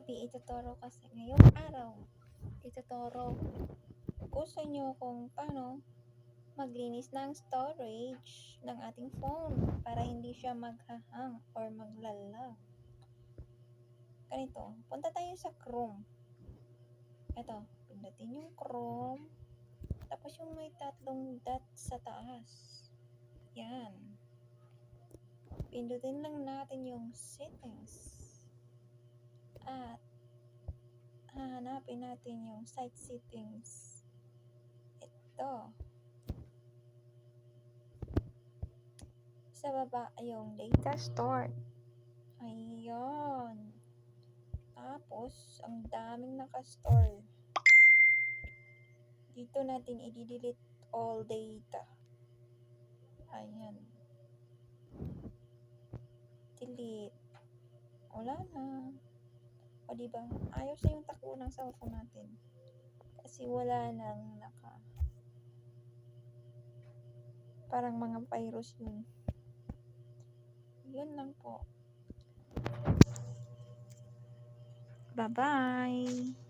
Ituturo kasi ngayong araw. Ituturo ko sa inyo kung paano maglinis ng storage ng ating phone para hindi siya maghahang or maglalag. Ganito, punta tayo sa Chrome. Ito, pindutin yung Chrome. Tapos yung may tatlong dot sa taas. Yan. Pindutin lang natin yung settings. At hahanapin natin yung site settings. Ito. Sa baba yung data stored. Ayun. Tapos, ang daming nakastore. Dito natin i-delete all data. Ayan. Delete. Wala na. O diba? Ayos na yung takbo ng cellphone natin. Kasi wala nang parang mga virus yun. Yun lang po. Bye-bye!